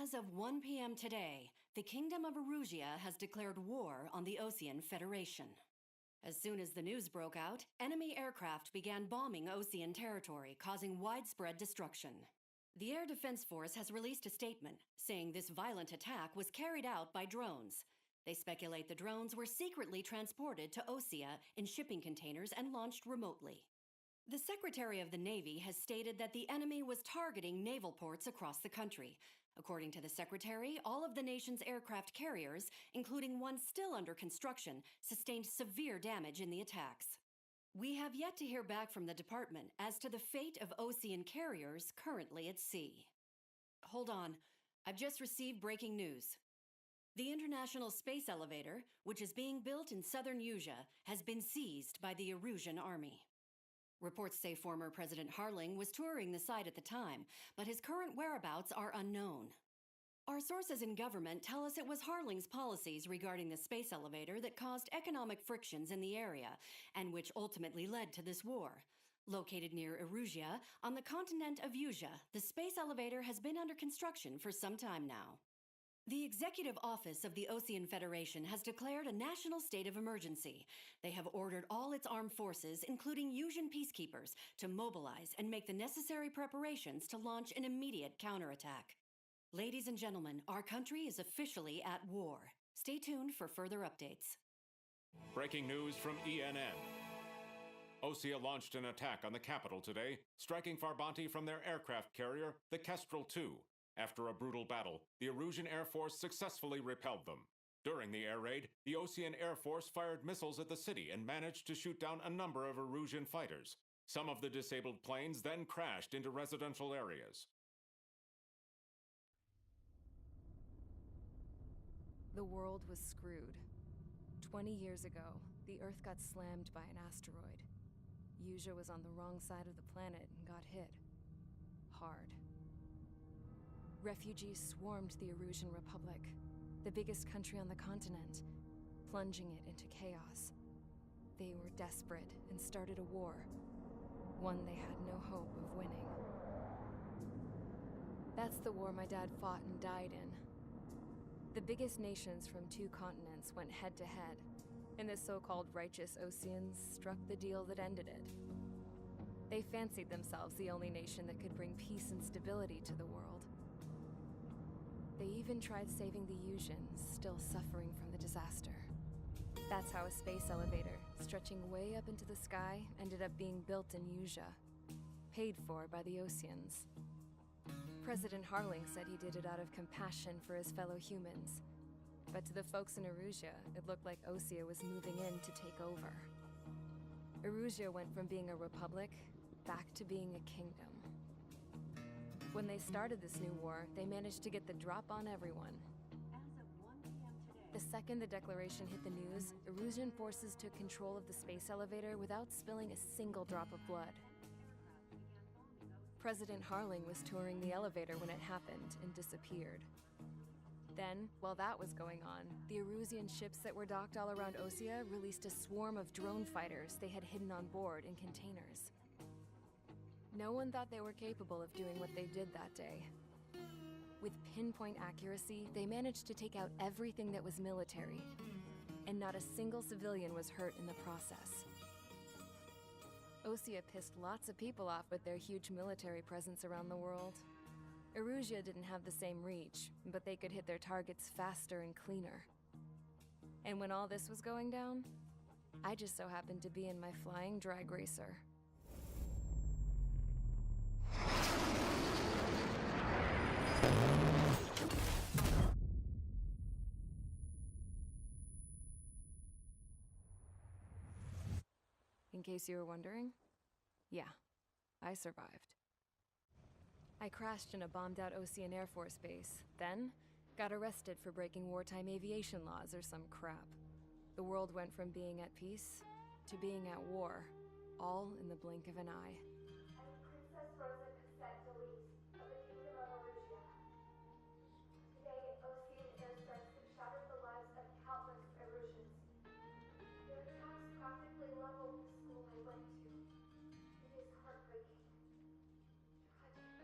As of 1 p.m. today, the Kingdom of Erusia has declared war on the Osean Federation. As soon as the news broke out, enemy aircraft began bombing Osean territory, causing widespread destruction. The Air Defense Force has released a statement saying this violent attack was carried out by drones. They speculate the drones were secretly transported to Osea in shipping containers and launched remotely. The Secretary of the Navy has stated that the enemy was targeting naval ports across the country. According to the Secretary, all of the nation's aircraft carriers, including one still under construction, sustained severe damage in the attacks. We have yet to hear back from the department as to the fate of Osean carriers currently at sea. Hold on, I've just received breaking news. The International Space Elevator, which is being built in southern Usea, has been seized by the Erusian Army. Reports say former President Harling was touring the site at the time, but his current whereabouts are unknown. Our sources in government tell us it was Harling's policies regarding the space elevator that caused economic frictions in the area, and which ultimately led to this war. Located near Erusia, on the continent of Usea, the space elevator has been under construction for some time now. The Executive Office of the Osean Federation has declared a national state of emergency. They have ordered all its armed forces, including Usian peacekeepers, to mobilize and make the necessary preparations to launch an immediate counterattack. Ladies and gentlemen, our country is officially at war. Stay tuned for further updates. Breaking news from ENN. Osea launched an attack on the capital today, striking Farbanti from their aircraft carrier, the Kestrel II. After a brutal battle, the Erusian Air Force successfully repelled them. During the air raid, the Osean Air Force fired missiles at the city and managed to shoot down a number of Erusian fighters. Some of the disabled planes then crashed into residential areas. The world was screwed. 20 years ago, the Earth got slammed by an asteroid. Usea was on the wrong side of the planet and got hit. Hard. Refugees swarmed the Erusian Republic, the biggest country on the continent, plunging it into chaos. They were desperate and started a war, one they had no hope of winning. That's the war my dad fought and died in. The biggest nations from 2 continents went head-to-head, and the so-called righteous Oseans struck the deal that ended it. They fancied themselves the only nation that could bring peace and stability to the world. They even tried saving the Usians, still suffering from the disaster. That's how a space elevator, stretching way up into the sky, ended up being built in Usea, paid for by the Oseans. President Harling said he did it out of compassion for his fellow humans. But to the folks in Erusia, it looked like Osea was moving in to take over. Erusia went from being a republic back to being a kingdom. When they started this new war, they managed to get the drop on everyone. As of 1 p.m. today, The second the declaration hit the news, Erusian forces took control of the space elevator without spilling a single drop of blood. President Harling was touring the elevator when it happened and disappeared. Then, while that was going on, the Erusian ships that were docked all around Osea released a swarm of drone fighters they had hidden on board in containers. No one thought they were capable of doing what they did that day. With pinpoint accuracy, they managed to take out everything that was military, and not a single civilian was hurt in the process. Osea pissed lots of people off with their huge military presence around the world. Erusia didn't have the same reach, but they could hit their targets faster and cleaner. And when all this was going down, I just so happened to be in my flying drag racer. In case you were wondering, yeah, I survived. I crashed in a bombed-out Osean Air Force base, then got arrested for breaking wartime aviation laws or some crap. The world went from being at peace to being at war, all in the blink of an eye. I'm Princess Rosa Cassette Delise of the Kingdom of Erusia. Today, Osean airstrikes have shattered the lives of countless Erusians. Their attacks practically leveled the school I went to. It is heartbreaking. Tragic.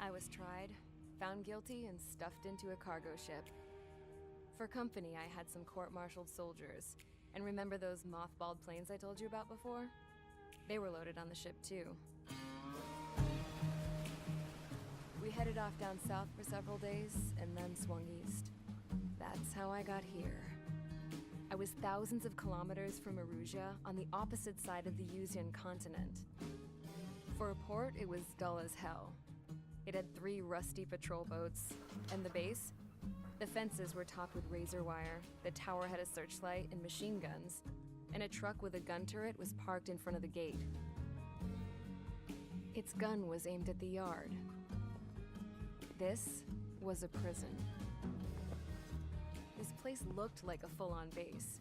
I was tried, found guilty, and stuffed into a cargo ship. For company, I had some court-martialed soldiers. And remember those mothballed planes I told you about before? They were loaded on the ship, too. We headed off down south for several days, and then swung east. That's how I got here. I was thousands of kilometers from Erusia, on the opposite side of the Yuzian continent. For a port, it was dull as hell. It had 3 rusty patrol boats, and the base? The fences were topped with razor wire, the tower had a searchlight and machine guns, and a truck with a gun turret was parked in front of the gate. Its gun was aimed at the yard. This was a prison. This place looked like a full-on base,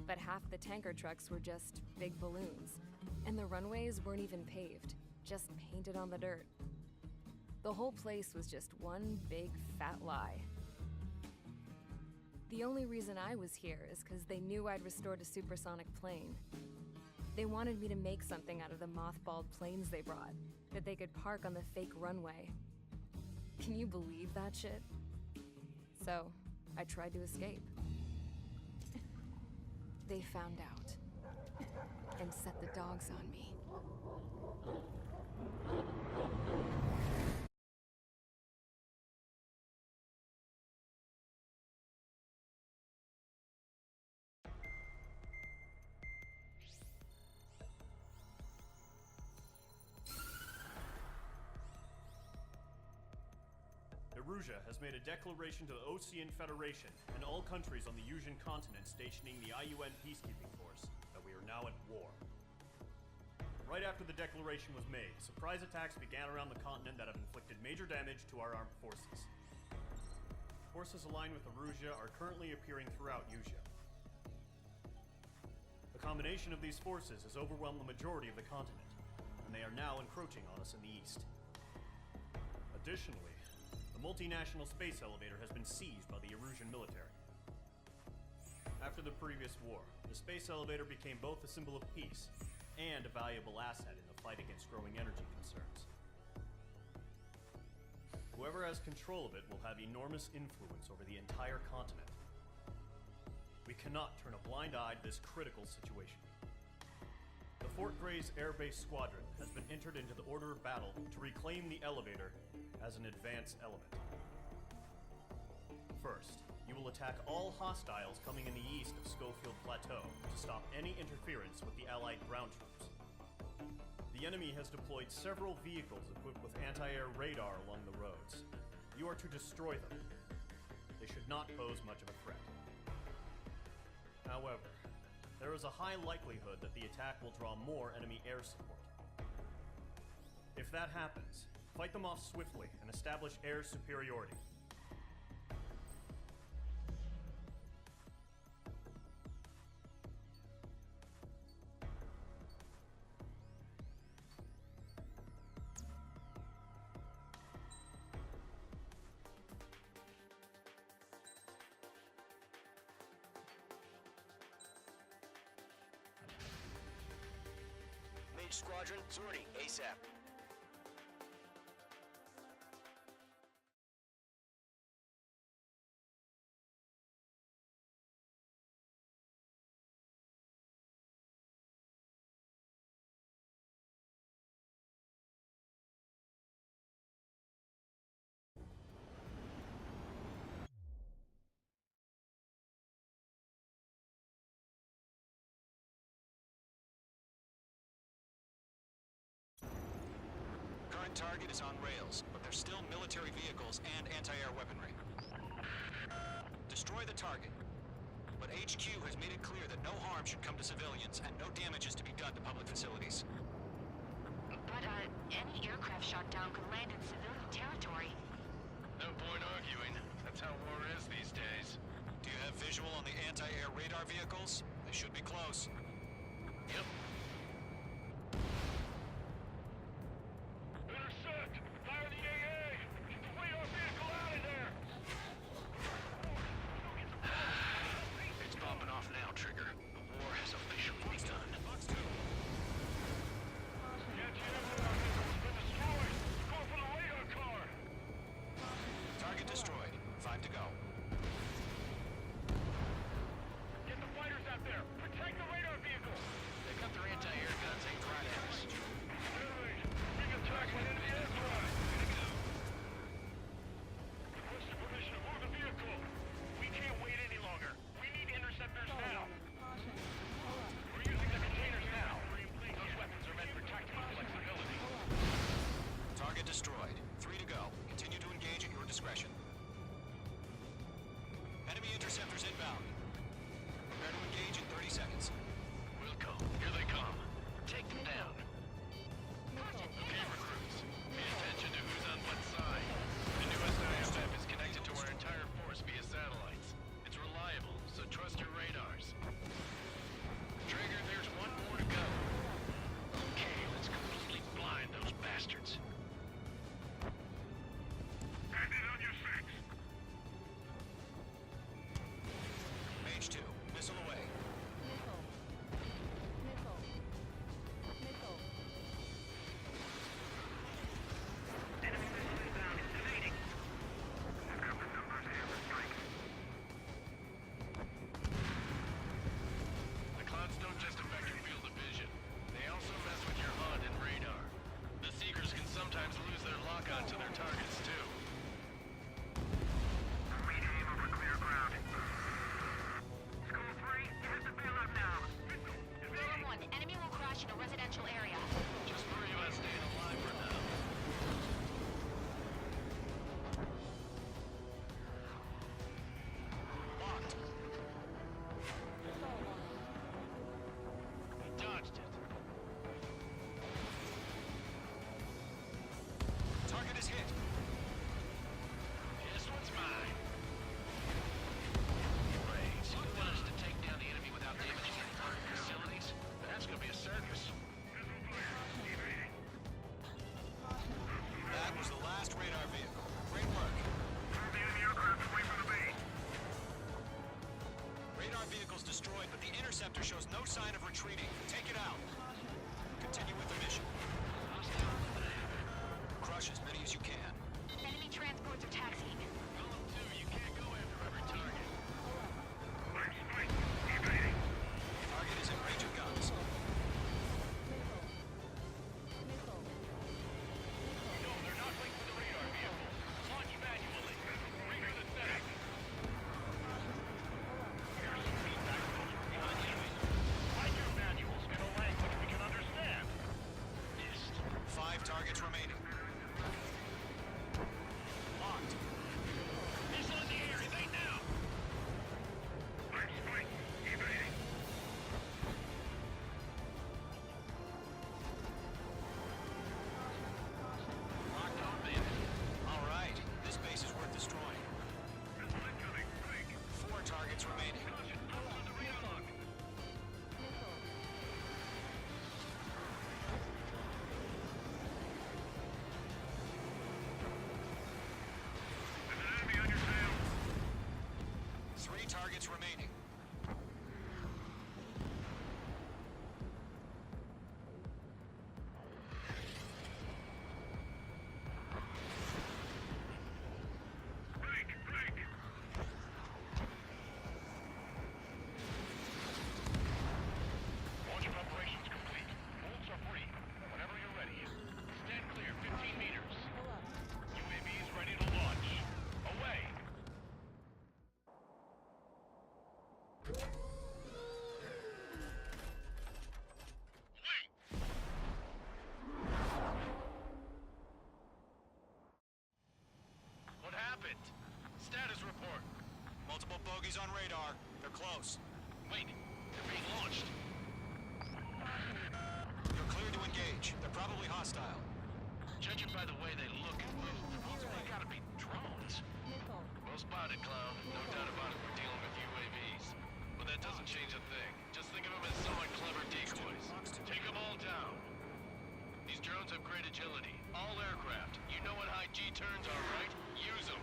but half the tanker trucks were just big balloons, and the runways weren't even paved, just painted on the dirt. The whole place was just one big fat lie. The only reason I was here is because they knew I'd restored a supersonic plane. They wanted me to make something out of the mothballed planes they brought, that they could park on the fake runway. Can you believe that shit? So, I tried to escape. They found out, and set the dogs on me. Erusia has made a declaration to the Ocean Federation and all countries on the Yuzian continent stationing the IUN peacekeeping force that we are now at war. Right after the declaration was made, surprise attacks began around the continent that have inflicted major damage to our armed forces. Forces aligned with Erusia are currently appearing throughout Yusia. The combination of these forces has overwhelmed the majority of the continent, and they are now encroaching on us in the east. Additionally, the multinational space elevator has been seized by the Erusian military. After the previous war, the space elevator became both a symbol of peace and a valuable asset in the fight against growing energy concerns. Whoever has control of it will have enormous influence over the entire continent. We cannot turn a blind eye to this critical situation. The Fort Gray's Air Base Squadron has been entered into the order of battle to reclaim the elevator as an advance element. First, you will attack all hostiles coming in the east of Schofield Plateau to stop any interference with the Allied ground troops. The enemy has deployed several vehicles equipped with anti-air radar along the roads. You are to destroy them. They should not pose much of a threat. However, there is a high likelihood that the attack will draw more enemy air support. If that happens, fight them off swiftly and establish air superiority. Mage Squadron, sortie ASAP. Current target is on rails, but there's still military vehicles and anti-air weaponry. Destroy the target, but HQ has made it clear that no harm should come to civilians and no damage is to be done to public facilities. But, any aircraft shot down could land in civilian territory. No point arguing. That's how war is these days. Do you have visual on the anti-air radar vehicles? They should be close. Yep. Intercept! Fire the AA! Get the radar vehicle out of there! It's popping off now, Trigger. The war has officially begun. Anti-air radar vehicle has been destroyed! Go for the radar car! sign of retreating. Take it out. Continue with the mission. Crush as many as you can. Enemy transports are taxiing. Column 2, you can't go after every target. Target is in range of guns. No, they're not linked to the radar vehicle. Launch manually. Redo the setup. Here's some feedback from those behind the enemies. Find your manuals in a language we can understand. Missed. 5 targets remaining. Locked. Missile in the air. Evade now. Evading. Locked on, bandit. All right. This base is worth destroying. Missile incoming. Break. 4 targets remaining. Caution to the radar lock. There's an enemy on your tail. 3 targets remaining. Break. Launch preparations complete. Bolts are free. Whenever you're ready. Stand clear 15 meters. UAVs ready to launch. Away. What happened? Status report. Multiple bogies on radar. They're close. Wait. They're being launched. You're clear to engage. They're probably hostile. Judging by the way they look and move, they gotta be drones. Well spotted, Clown. No doubt about it, we're dealing with UAVs. But that doesn't change a thing. Just think of them as somewhat clever decoys. Take them all down. These drones have great agility. All aircraft. You know what high G turns are, right? Use them.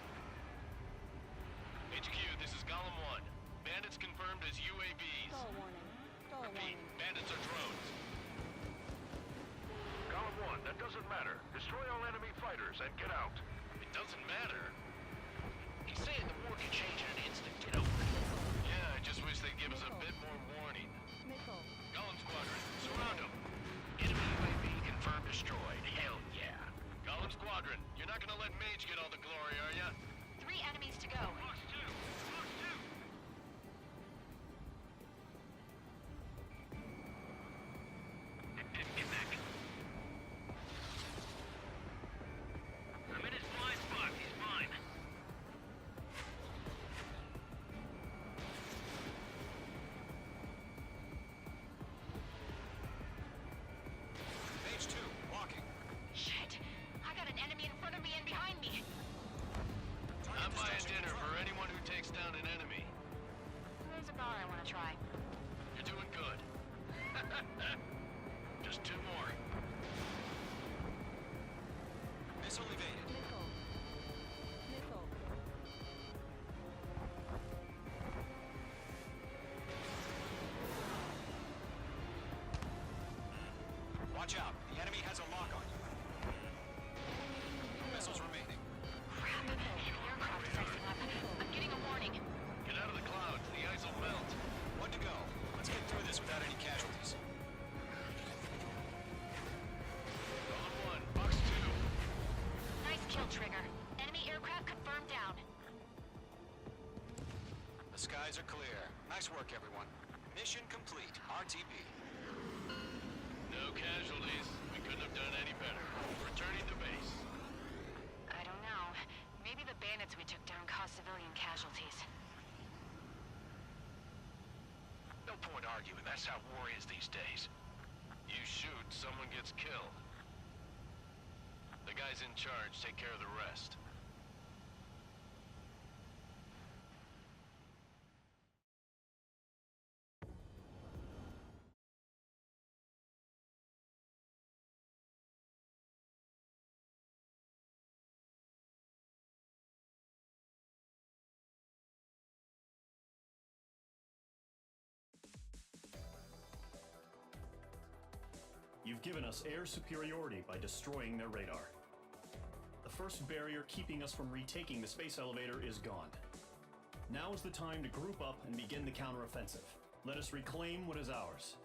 HQ, this is Golem 1. Bandits confirmed as UAVs. Repeat, bandits are drones. Column 1, that doesn't matter. Destroy all enemy fighters and get out. It doesn't matter. He's saying the war can change in an instant, you know? Yeah, I just wish they'd give us a bit more warning. Golem Squadron, surround them. Enemy UAV confirmed destroyed. Hell yeah. Golem Squadron, you're not gonna let Mage get all the glory, are ya? 3 enemies to go. Box 2. Box 2. Get back. I'm in his blind spot. He's mine. Page 2, walking. Shit. I got an enemy in front of me and behind me. I'm buying dinner for anyone who takes down an enemy. There's a bar I want to try. You're doing good. Just 2 more. Missile evaded. Watch out. The enemy has a lock on you. Missiles remaining. Crap. The aircraft is icing up. I'm getting a warning. Get out of the clouds. The ice will melt. 1 to go. Let's get through this without any casualties. Golem 1, box 2. Nice kill, Trigger. Enemy aircraft confirmed down. The skies are clear. Nice work, everyone. Mission complete. RTB. No casualties. We couldn't have done any better. Returning to base. I don't know. Maybe the bandits we took down caused civilian casualties. No point arguing. That's how war is these days. You shoot, someone gets killed. The guys in charge take care of the rest. You've given us air superiority by destroying their radar. The first barrier keeping us from retaking the space elevator is gone. Now is the time to group up and begin the counteroffensive. Let us reclaim what is ours.